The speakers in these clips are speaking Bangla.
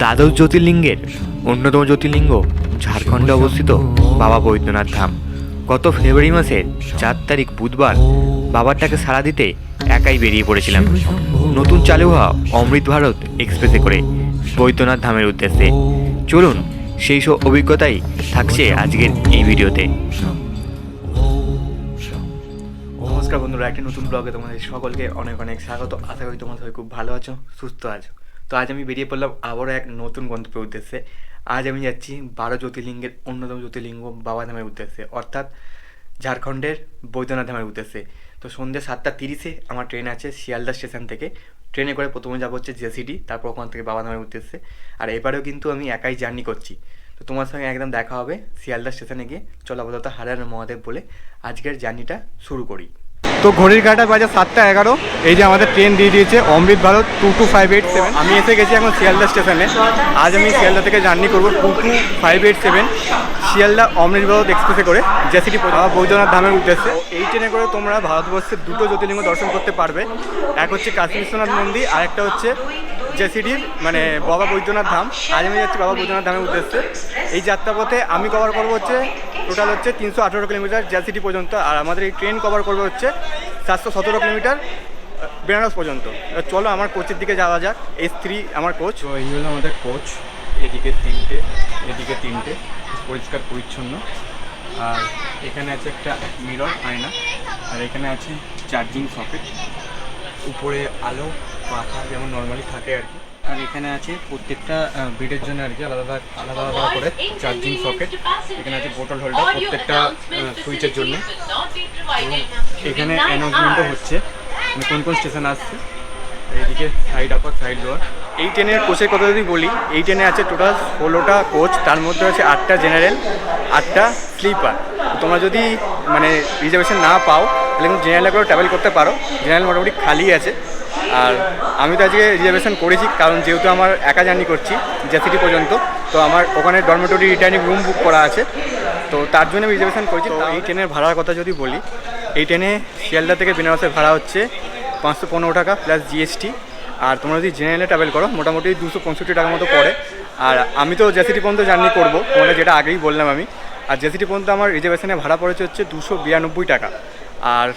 দ্বাদশ জ্যোতির্লিঙ্গের অন্যতম জ্যোতির্লিঙ্গ ঝাড়খণ্ডে অবস্থিত বাবা বৈদ্যনাথ ধাম। গত ফেব্রুয়ারি মাসের 4 তারিখ বুধবার বাবারটাকে সাড়া দিতে একাই বেরিয়ে পড়েছিলাম নতুন চালু হওয়া অমৃত ভারত এক্সপ্রেসে করে বৈদ্যনাথ ধামের উদ্দেশ্যে। চলুন সেই সব অভিজ্ঞতাই থাকছে আজকের এই ভিডিওতে। নমস্কার বন্ধুরা, একটি নতুন ব্লগে তোমাদের সকলকে অনেক অনেক স্বাগত। আশা করি তোমরা সবাই খুব ভালো আছো, সুস্থ আছো। তো আজ আমি বেরিয়ে পড়লাম আবারও এক নতুন গন্তব্যের উদ্দেশ্যে। আজ আমি যাচ্ছি 12 জ্যোতির্লিঙ্গের অন্যতম জ্যোতির্লিঙ্গ বাবা ধামের উদ্দেশ্যে, অর্থাৎ ঝাড়খণ্ডের বৈদ্যনাথ ধামের উদ্দেশ্যে। তো সন্ধ্যে 7:30-এ আমার ট্রেন আছে শিয়ালদা স্টেশন থেকে। ট্রেনে করে প্রথমে যাবো হচ্ছে জেসিডি, তারপর ওখান থেকে বাবা ধামের উদ্দেশ্যে। আর এবারেও কিন্তু আমি একাই জার্নি করছি। তো তোমার সঙ্গে একদম দেখা হবে শিয়ালদা স্টেশনে গিয়ে। চলো আপাতত হারার মহাদেব বলে আজকের জার্নিটা শুরু করি। তো ঘড়ির কাঁটা বাজে 7:11। এই যে আমাদের ট্রেন দিয়ে দিয়েছে অমৃত ভারত 22587। আমি এসে গেছি এখন শিয়ালদা স্টেশনে। আজ আমি শিয়ালদা থেকে জার্নি করবো 22587 শিয়ালদা অমৃত ভারত এক্সপ্রেসে করে জেসিডি বৈদ্যনাথ ধামের উদ্দেশ্যে। এই ট্রেনে করে তোমরা ভারতবর্ষের দুটো জ্যোতির্লিঙ্গ দর্শন করতে পারবে। এক হচ্ছে কাশী বিশ্বনাথ মন্দির, আর একটা হচ্ছে জেসিডির মানে বাবা বৈদ্যনাথ ধাম। আজ আমি যাচ্ছি বাবা বৈদ্যনাথ ধামের উদ্দেশ্যে। এই যাত্রাপথে আমি কভার করবো হচ্ছে টোটাল হচ্ছে 318 কিলোমিটার জেসিডি পর্যন্ত, আর আমাদের এই ট্রেন কভার করবে হচ্ছে 717 কিলোমিটার বেনারস পর্যন্ত। চলো আমার কোচের দিকে যাওয়া যাক। S3 আমার কোচ। তো এই হলো আমাদের কোচ। এদিকে তিনটে, এদিকে তিনটে, পরিষ্কার পরিচ্ছন্ন। আর এখানে আছে একটা মিরর আয়না, আর এখানে আছে চার্জিং সকেট, উপরে আলো পাখা যেমন নর্মালি থাকে আর কি। আর এখানে আছে প্রত্যেকটা বেডের জন্য আর কি আলাদা আলাদা করে চার্জিং সকেট। এখানে আছে বোতল হোল্ডার প্রত্যেকটা সুইচের জন্য। এখানে অ্যানাউন্সমেন্টও হচ্ছে কোন কোন স্টেশন আসছে। এইদিকে সাইড আপার সাইড লোয়ার। এই ট্রেনের কোচের কথা যদি বলি, এই ট্রেনে আছে টোটাল 16টা কোচ, তার মধ্যে আছে 8টা জেনারেল, 8টা স্লিপার। তোমরা যদি মানে রিজার্ভেশন না পাও তাহলে কিন্তু জেনারেলে করে ট্রাভেল করতে পারো। জেনারেল মোটামুটি খালি আছে। আর আমি তো আজকে রিজার্ভেশন করেছি, কারণ যেহেতু আমার একা জার্নি করছি জেসিডি পর্যন্ত, তো আমার ওখানে ডরমেটরি রিটার্নিং রুম বুক করা আছে, তো তার জন্য আমি রিজার্ভেশন করেছি। তো এই ট্রেনের ভাড়ার কথা যদি বলি, এই ট্রেনে শিয়ালদা থেকে বেনারসের ভাড়া হচ্ছে 515 টাকা প্লাস জিএসটি। আর তোমরা যদি জেনারেলে ট্রাভেল করো মোটামুটি 265 টাকার মতো পড়ে। আর আমি তো জেসিডি পর্যন্ত জার্নি করবো, তোমাদের যেটা আগেই বললাম আমি। আর জেসিডি পর্যন্ত আমার রিজার্ভেশনে ভাড়া পড়েছে হচ্ছে 292 টাকা। আর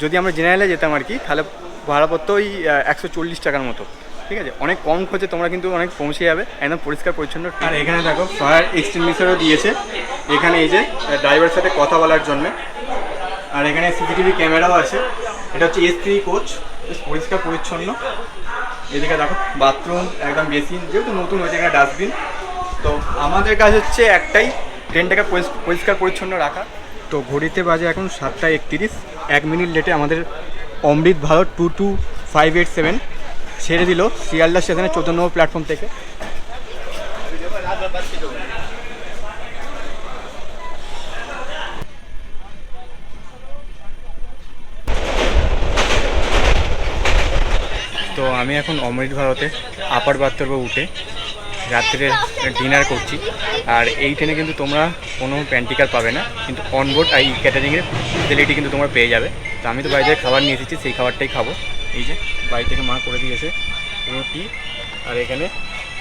যদি আমরা জেনারেলে যেতাম আর কি, তাহলে ভাড়া পড়তো ওই 140 টাকার মতো। ঠিক আছে, অনেক কম খরচে তোমরা কিন্তু অনেক পৌঁছে যাবে, একদম পরিষ্কার পরিচ্ছন্ন। আর এখানে দেখো ফায়ার এক্সটিংগুইশারও দিয়েছে এখানে, এই যে ড্রাইভারের সাথে কথা বলার জন্য। আর এখানে সিসিটিভি ক্যামেরাও আছে। এটা হচ্ছে S3 কোচ, বেশ পরিষ্কার পরিচ্ছন্ন। এদিকে দেখো বাথরুম, একদম বেসিন, যেহেতু নতুন হয়েছে এখানে ডাস্টবিন। তো আমাদের কাজ হচ্ছে একটাই, ট্রেনটাকে পরিষ্কার পরিচ্ছন্ন রাখা। তো ঘড়িতে বাজে এখন 7:31। 1 মিনিট লেটে আমাদের অমৃত ভারত 22587 ছেড়ে দিল শিয়ালদা স্টেশনের 14 নম্বর প্ল্যাটফর্ম থেকে। তো আমি এখন অমৃত ভারতে আপার বাথরুমে উঠে রাত্রে ডিনার করছি। আর এই ট্রেনে কিন্তু তোমরা কোনো প্যান্টিকার পাবে না, কিন্তু অনবোর্ড এই ক্যাটারিংয়ের ফেসিলিটি কিন্তু তোমরা পেয়ে যাবে। তো আমি তো বাড়ি থেকে খাবার নিয়ে এসেছি, সেই খাবারটাই খাবো। এই যে বাড়ি থেকে মা করে দিয়েছে রুটি আর এখানে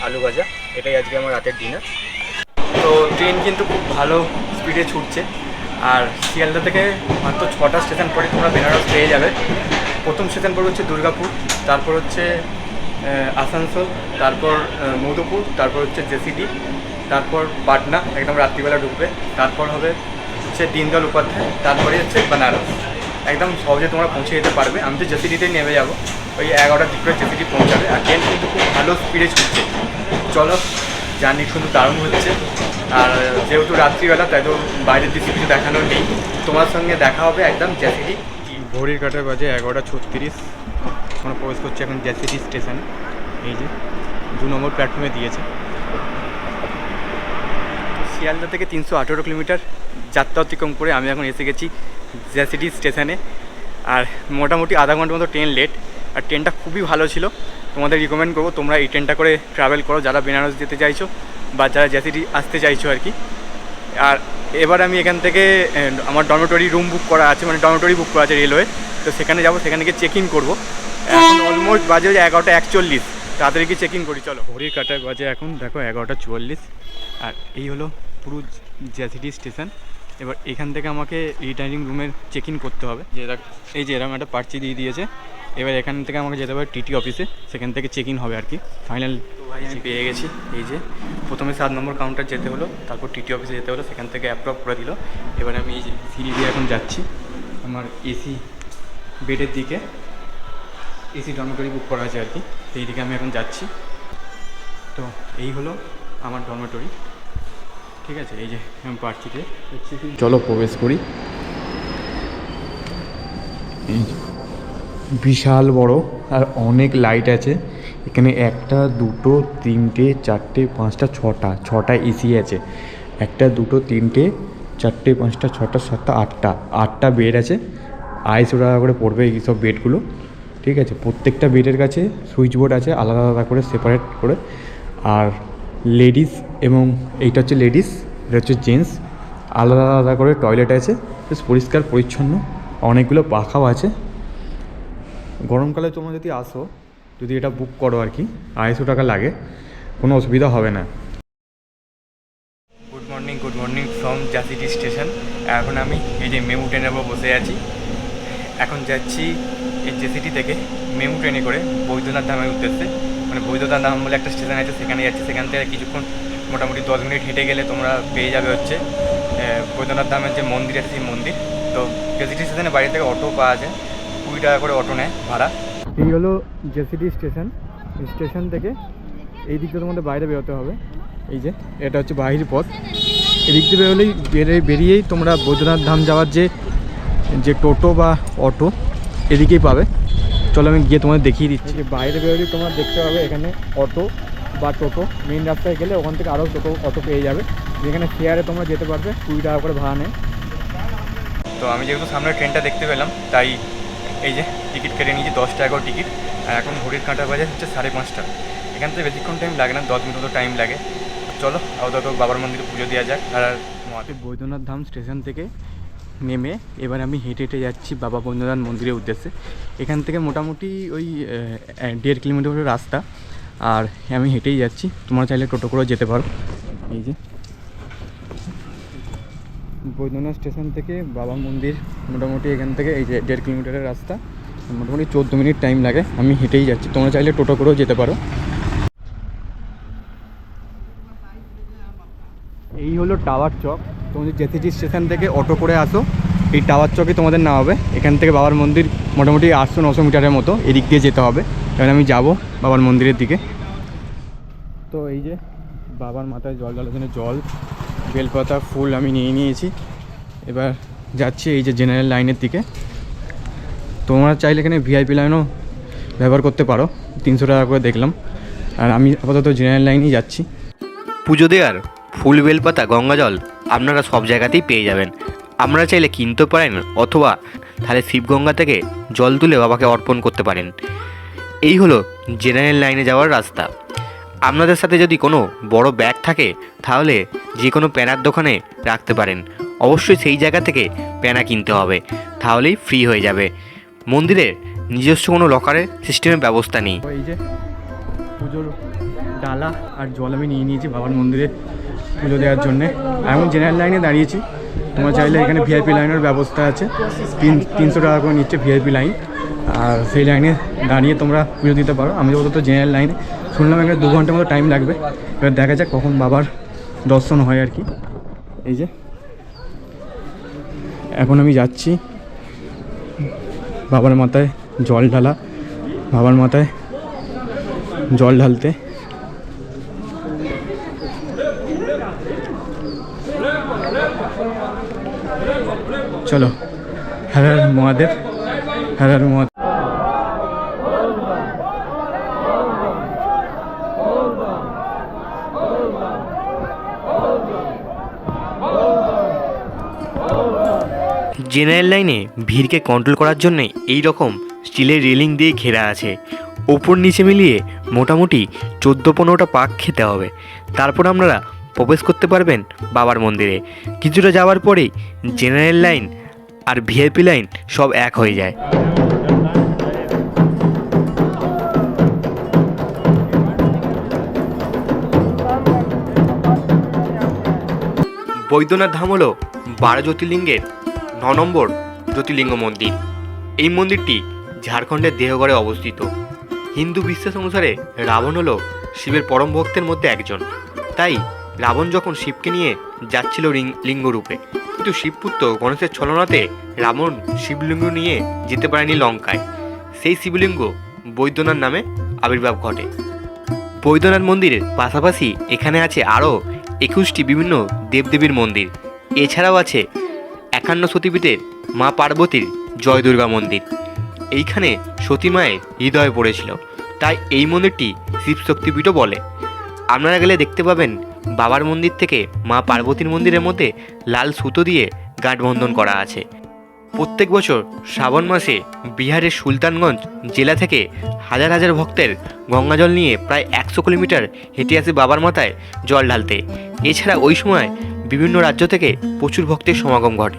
আলু ভাজা, এটাই আজকে আমার রাতের ডিনার। তো ট্রেন কিন্তু খুব ভালো স্পিডে ছুটছে। আর শিয়ালদা থেকে মাত্র 6টা স্টেশন পরে তোমরা বেনারস পেয়ে যাবে। প্রথম স্টেশন পরে হচ্ছে দুর্গাপুর, তারপর হচ্ছে আসানসোল, তারপর মধুপুর, তারপর হচ্ছে জেসিডি, তারপর পাটনা একদম রাত্রিবেলা ঢুকবে, তারপর হবে হচ্ছে দীনদয়াল উপাধ্যায়, তারপরে হচ্ছে বেনারস। একদম সহজে তোমরা পৌঁছে যেতে পারবে। আমি তো জেসিডিতেই নেমে যাবো, ওই 11টার দিক করে জেসিডি পৌঁছাবে। আর ট্রেন কিন্তু খুব ভালো স্পিডে ছুটছে। চলো, জার্নি শুধু দারুণ হচ্ছে। আর যেহেতু রাত্রিবেলা, তাই তো বাইরের দৃশ্য কিছু দেখানোর নেই। তোমার সঙ্গে দেখা হবে একদম জেসিডি। ঘড়ির কাঁটার বাজে 11:36। আমরা প্রবেশ করছি এখন জেসিডি স্টেশনে। এই যে 2 নম্বর প্ল্যাটফর্মে দিয়েছে। শিয়ালদা থেকে 318 কিলোমিটার যাত্রা অতিক্রম করে আমি এখন এসে গেছি জেসিডি স্টেশনে। আর মোটামুটি আধা ঘন্টার মতো ট্রেন লেট। আর ট্রেনটা খুবই ভালো ছিল, তোমাদের রিকমেন্ড করবো তোমরা এই ট্রেনটা করে ট্রাভেল করো যারা বেনারস যেতে চাইছো বা যারা জেসিডি আসতে চাইছো আর কি। আর এবার আমি এখান থেকে আমার ডরমেটরি রুম বুক করা আছে, মানে ডরমেটরি বুক করা আছে রেলওয়ে। তো সেখানে যাবো, সেখানে গিয়ে চেক ইন করবো। এখন অলমোস্ট বাজে 11:41। তাড়াতাড়ি কি চেক ইন করি, চলো। ঘড়ির কাঁটায় বাজে এখন দেখো 11:44। আর এই হলো পুরো জ্যাসিটি স্টেশন। এবার এখান থেকে আমাকে রিটার্নিং রুমের চেক ইন করতে হবে। যে এই যে এরকম একটা পার্চি দিয়ে দিয়েছে। এবার এখান থেকে আমাকে যেতে হবে টিটি অফিসে, সেখান থেকে চেক ইন হবে আর কি ফাইনাল। তো ভাই আমি পেয়ে গেছি। এই যে প্রথমে 7 নম্বর কাউন্টার যেতে হলো, তারপর টিটি অফিসে যেতে হলো, সেখান থেকে অ্যাপ্রুভ করে দিল। এবার আমি এই যে সিঁড়ি দিয়ে এখন যাচ্ছি আমার এসি বেডের দিকে। এসি ডরমেটরি বুক করা আছে আর কি, সেই দিকে আমি এখন যাচ্ছি। তো এই হলো আমার ডরমেটরি, ঠিক আছে। এই যে আমি পার্চিতে চলো প্রবেশ করি। এই বিশাল বড় আর অনেক লাইট আছে এখানে। 1 2 3 4 5 6টা এসি আছে। 1 2 3 4 5 6 7 8টা বেড আছে। 250 টাকা করে পড়বে এই সব বেডগুলো, ঠিক আছে। প্রত্যেকটা বেডের কাছে সুইচ বোর্ড আছে আলাদা আলাদা করে, সেপারেট করে। আর লেডিস এবং এইটা হচ্ছে লেডিস, এটা হচ্ছে জেন্টস, আলাদা আলাদা করে টয়লেট আছে, বেশ পরিষ্কার পরিচ্ছন্ন। অনেকগুলো পাখাও আছে। গরমকালে তোমরা যদি আসো, যদি এটা বুক করো আর কি, 250 টাকা লাগে, কোনো অসুবিধা হবে না। গুড মর্নিং ফ্রম জ্যাসিটি স্টেশন। এখন আমি এই যে মেমু ট্রেনের উপর বসে আছি। এখন যাচ্ছি এই জেসিটি থেকে মেমু ট্রেনে করে বৈদ্যনাথ ধামের উদ্দেশ্যে। মানে বৈদ্যনাথ ধাম বলে একটা স্টেশন আছে, সেখানে যাচ্ছি। সেখান থেকে কিছুক্ষণ মোটামুটি 10 মিনিট হেঁটে গেলে তোমরা পেয়ে যাবে হচ্ছে বৈদ্যনাথ ধামের যে মন্দির আছে সেই মন্দির। তো জেসিটি স্টেশনের বাইরে থেকে অটো পাওয়া যায়, 20 টাকা করে অটো নেয় ভাড়া। এই হলো জেসিটি স্টেশন। স্টেশন থেকে এই দিক দিয়ে তোমাদের বাইরে বেরোতে হবে। এই যে এটা হচ্ছে বাহির পথ। এদিক দিয়ে বেরোলেই বেরিয়েই তোমরা বৈদ্যনাথ ধাম যাওয়ার যে টোটো বা অটো এদিকেই পাবে। চলো আমি গিয়ে তোমাদের দেখিয়ে দিচ্ছি। যে বাইরে বেরোলেই তোমরা দেখতে পাবে এখানে অটো বা টোটো। মেন রাস্তায় গেলে ওখান থেকে আরও অটো পেয়ে যাবে, যেখানে শেয়ারে তোমরা যেতে পারবে, 20 টাকা করে ভাড়া নেয়। তো আমি যেহেতু সামনে ট্রেনটা দেখতে পেলাম, তাই এই যে টিকিট কেটে নিয়েছি, 10 টাকা করে টিকিট। আর এখন ঘড়ির কাঁটা বাজে হচ্ছে 5:30। এখান থেকে বেশিক্ষণ টাইম লাগে না, 10 মিনিট মতো টাইম লাগে। চলো আপাতত বাবার মন্দিরে পুজো দেওয়া যাক। আর বৈদ্যনাথ ধাম স্টেশন থেকে নেমে এবার আমি হেঁটে হেঁটে যাচ্ছি বাবা বৈদ্যনাথ মন্দিরের উদ্দেশ্যে। এখান থেকে মোটামুটি ওই 1.5 কিলোমিটার রাস্তা, আর আমি হেঁটেই যাচ্ছি। তোমরা চাইলে টোটো করেও যেতে পারো। এই যে বৈদ্যনাথ স্টেশন থেকে বাবা মন্দির মোটামুটি এখান থেকে এই যে 1.5 কিলোমিটারের রাস্তা, মোটামুটি 14 মিনিট টাইম লাগে। আমি হেঁটেই যাচ্ছি, তোমরা চাইলে টোটো করেও যেতে পারো। এই হলো টাওয়ার চক। তোমাদের জেসিটি স্টেশন থেকে অটো করে আসো, এই টাওয়ার চকে তোমাদের নামাবে। এখান থেকে বাবার মন্দির মোটামুটি 800-900 মিটারের মতো এদিক দিয়ে যেতে হবে। এবার আমি যাব বাবার মন্দিরের দিকে। তো এই যে বাবার মাথায় জল ঢালার জন্য জল, বেলপাতা, ফুল আমি নিয়ে নিয়েছি। এবার যাচ্ছি এই যে জেনারেল লাইনের দিকে। তোমরা চাইলে এখানে ভিআইপি লাইনও ব্যবহার করতে পারো, 300 টাকা করে দেখলাম। আর আমি আপাতত জেনারেল লাইনেই যাচ্ছি। পুজো দেওয়ার ফুল, বেলপাতা, গঙ্গা জল আপনারা সব জায়গাতেই পেয়ে যাবেন। আপনারা চাইলে কিনতে পারেন, অথবা তাহলে শিবগঙ্গা থেকে জল তুলে বাবাকে অর্পণ করতে পারেন। এই হলো জেনারেল লাইনে যাওয়ার রাস্তা। আপনাদের সাথে যদি কোনো বড় ব্যাগ থাকে, তাহলে যে কোনো প্যানার দোকানে রাখতে পারেন। অবশ্যই সেই জায়গা থেকে প্যানা কিনতে হবে, তাহলেই ফ্রি হয়ে যাবে। মন্দিরের নিজস্ব কোনো লকারের সিস্টেমের ব্যবস্থা নেই। এই যে পুজোর ডালা আর জল আমি নিয়ে নিয়েছি বাবার মন্দিরে পুজো দেওয়ার জন্যে। এখন জেনারেল লাইনে দাঁড়িয়েছি। তোমরা চাইলে এখানে ভিআইপি লাইনের ব্যবস্থা আছে, 300 টাকা করে নিচ্ছে ভিআইপি লাইন। আর সেই লাইনে দাঁড়িয়ে তোমরা পুজো দিতে পারো। আমি যত জেনারেল লাইনে শুনলাম এখানে 2 ঘন্টার মতো টাইম লাগবে। এবার দেখা যাক কখন বাবার দর্শন হয় আর কি। এই যে এখন আমি যাচ্ছি বাবার মাথায় জল ঢালা, বাবার মাথায় জল ঢালতে। চলো, হর হর মহাদেব, হর হর মহাদেব। জেনারেল লাইনে ভিড়কে কন্ট্রোল করার জন্য এই রকম স্টিলের রেলিং দিয়ে ঘেরা আছে। ওপর নিচে মিলিয়ে মোটামুটি 14-15টা পাক খেতে হবে, তারপর আপনারা প্রবেশ করতে পারবেন বাবার মন্দিরে। কিছুটা যাওয়ার পরেই জেনারেল লাইন আর ভিআইপি লাইন সব এক হয়ে যায়। বৈদ্যনাথ ধাম হলো 12 জ্যোতির্লিঙ্গের 9 নম্বর জ্যোতির্লিঙ্গ মন্দির। এই মন্দিরটি ঝাড়খণ্ডের দেওঘরে অবস্থিত। হিন্দু বিশ্বাস অনুসারে রাবণ হলো শিবের পরম ভক্তের মধ্যে একজন। তাই রাবণ যখন শিবকে নিয়ে যাচ্ছিল লিঙ্গরূপে, কিন্তু শিবপুত্র গণেশের ছলনাতে রাবণ শিবলিঙ্গ নিয়ে যেতে পারেনি লঙ্কায়। সেই শিবলিঙ্গ বৈদ্যনাথ নামে আবির্ভাব ঘটে। বৈদ্যনাথ মন্দিরের পাশাপাশি এখানে আছে আরও 21টি বিভিন্ন দেবদেবীর মন্দির। এছাড়াও আছে 51 সতীপীঠের মা পার্বতীর জয় দুর্গা মন্দির। এইখানে সতী মায়ের হৃদয়ে পড়েছিল, তাই এই মন্দিরটি শিবশক্তিপীঠও বলে। আপনারা গেলে দেখতে পাবেন বাবার মন্দির থেকে মা পার্বতীর মন্দিরের মধ্যে লাল সুতো দিয়ে গাঁটবন্ধন করা আছে। প্রত্যেক বছর শ্রাবণ মাসে বিহারের সুলতানগঞ্জ জেলা থেকে হাজার হাজার ভক্তের গঙ্গাজল নিয়ে প্রায় 100 কিলোমিটার হেঁটে আসে বাবার মাথায় জল ঢালতে। এছাড়া ওই সময় বিভিন্ন রাজ্য থেকে প্রচুর ভক্তের সমাগম ঘটে।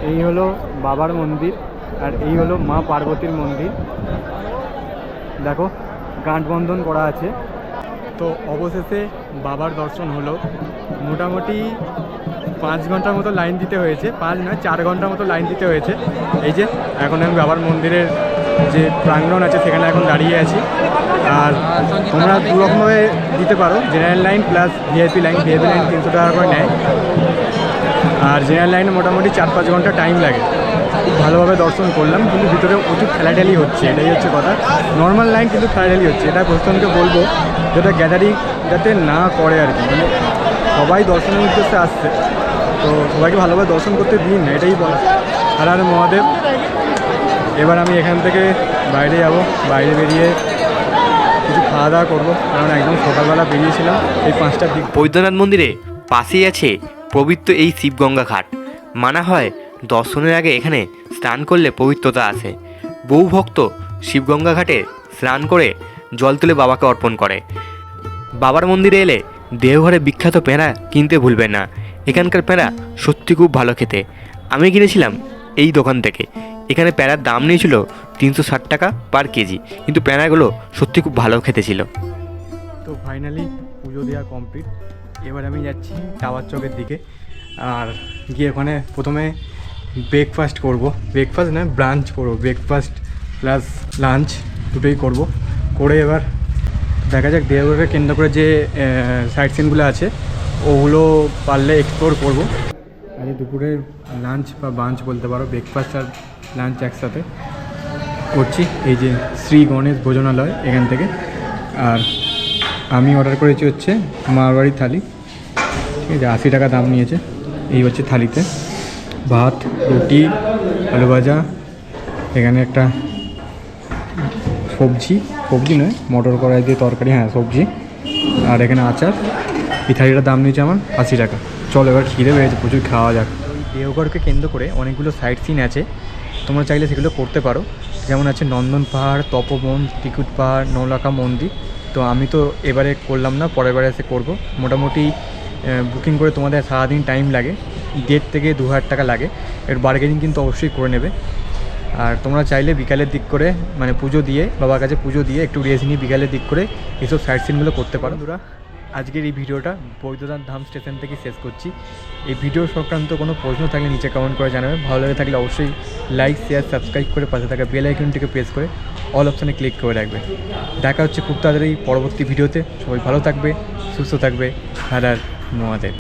এই হলো বাবার মন্দির আর এই হলো মা পার্বতীর মন্দির। দেখো গাঁটবন্ধন করা আছে। তো অবশেষে বাবার দর্শন হলো। মোটামুটি 5 ঘন্টার মতো লাইন দিতে হয়েছে, 5 নয় 4 ঘন্টার মতো লাইন দিতে হয়েছে। এই যে এখন আমি বাবার মন্দিরের যে প্রাঙ্গণ আছে সেখানে এখন দাঁড়িয়ে আছি। আর তোমরা দুরকমভাবে দিতে পারো, general line plus VIP line. VIP line 300 টাকা করে নেয়, আর জেনারেল লাইনে মোটামুটি 4-5 ঘন্টা টাইম লাগে। খুব ভালোভাবে দর্শন করলাম, কিন্তু ভিতরে প্রচুর ঠেলাঠেলি হচ্ছে, এটাই হচ্ছে কথা। নর্মাল লাইন কিন্তু ঠেলাঠেলি হচ্ছে। এটা প্রশাসনকে বলবো যেটা গ্যাদারিং যাতে না করে আর কি। মানে সবাই দর্শনের উদ্দেশ্যে আসছে, তো সবাইকে ভালোভাবে দর্শন করতে দিন, এটাই বলা। আর আর মহাদেব। এবার আমি এখান থেকে বাইরে যাব, বাইরে বেরিয়ে কিছু খাওয়া দাওয়া করবো, কারণ একদম সকালবেলা বেরিয়েছিলাম এই 5টার দিক। বৈদ্যনাথ মন্দিরে পাশেই আছে পবিত্র এই শিবগঙ্গা ঘাট। মানা হয় দর্শনের আগে এখানে স্নান করলে পবিত্রতা আসে। বহু ভক্ত শিবগঙ্গা ঘাটে স্নান করে জল তুলে বাবাকে অর্পণ করে। বাবার মন্দিরে এলে দেওঘরে বিখ্যাত পেঁড়া কিনতে ভুলবেন না। এখানকার পেঁড়া সত্যি খুব ভালো খেতে। আমি কিনেছিলাম এই দোকান থেকে। এখানে পেঁড়ার দাম নিয়েছিল 360 টাকা পার কেজি, কিন্তু পেঁড়াগুলো সত্যি খুব ভালো খেতে ছিল। তো ফাইনালি পুজো দেওয়া কমপ্লিট। এবার আমি যাচ্ছি টাওয়ার চকের দিকে, আর গিয়ে ওখানে প্রথমে ব্রেকফাস্ট করব। ব্রেকফাস্ট নয়, ব্রাঞ্চ করব। ব্রেকফাস্ট প্লাস লাঞ্চ দুটোই করব। করে এবার দেখা যাক দেওঘরকে কেন্দ্র করে যে সাইট সিনগুলো আছে ওগুলো পারলে এক্সপ্লোর করব। আজ দুপুরের লাঞ্চ বা ব্রাঞ্চ বলতে পারো, ব্রেকফাস্ট আর লাঞ্চ একসাথে করছি। এই যে শ্রী গণেশ ভোজনালয়, এখান থেকে। আর আমি অর্ডার করেছি হচ্ছে মারওয়াড়ি থালি, ঠিক আছে। 80 টাকা দাম নিয়েছে। এই হচ্ছে থালিতে ভাত, রুটি, আলু ভাজা, এখানে একটা সবজি নয় মটর কড়াই দিয়ে তরকারি, হ্যাঁ সবজি, আর এখানে আচার। এই থালিটার দাম নিয়েছে আমার 80 টাকা। চল এবার খিদে পেয়েছে, প্রচুর খাওয়া যাক। দেওঘরকে কেন্দ্র করে অনেকগুলো সাইট সিন আছে, তোমরা চাইলে সেগুলো করতে পারো। যেমন আছে নন্দন পাহাড়, তপবন, টিকুট পাহাড়, নৌলাখা মন্দির। তো আমি তো এবারে করলাম না, পরের বারে এসে করবো। মোটামুটি বুকিং করে তোমাদের সারাদিন টাইম লাগে, 1.5 থেকে 2,000 টাকা লাগে। এর বার্গেনিং কিন্তু অবশ্যই করে নেবে। আর তোমরা চাইলে বিকালের দিক করে, মানে পুজো দিয়ে, বাবার কাছে পুজো দিয়ে একটু রেস্ট নিয়ে বিকালের দিক করে এইসব সাইট সিনগুলো করতে পারো। বন্ধুরা, আজকের এই ভিডিওটা বৈদ্যনাথ ধাম স্টেশন থেকে শেষ করছি। এই ভিডিও সংক্রান্ত কোনো প্রশ্ন থাকলে নিচে কমেন্ট করে জানাবে। ভালো লাগে থাকলে অবশ্যই লাইক, শেয়ার, সাবস্ক্রাইব করে পাশে থাকা বেল আইকনটিকে প্রেস করে অল অপশানে ক্লিক করে রাখবে। দেখা হচ্ছে খুব তাড়াতাড়ি পরবর্তী ভিডিওতে। সবাই ভালো থাকবে, সুস্থ থাকবে। হর হর মহাদেব।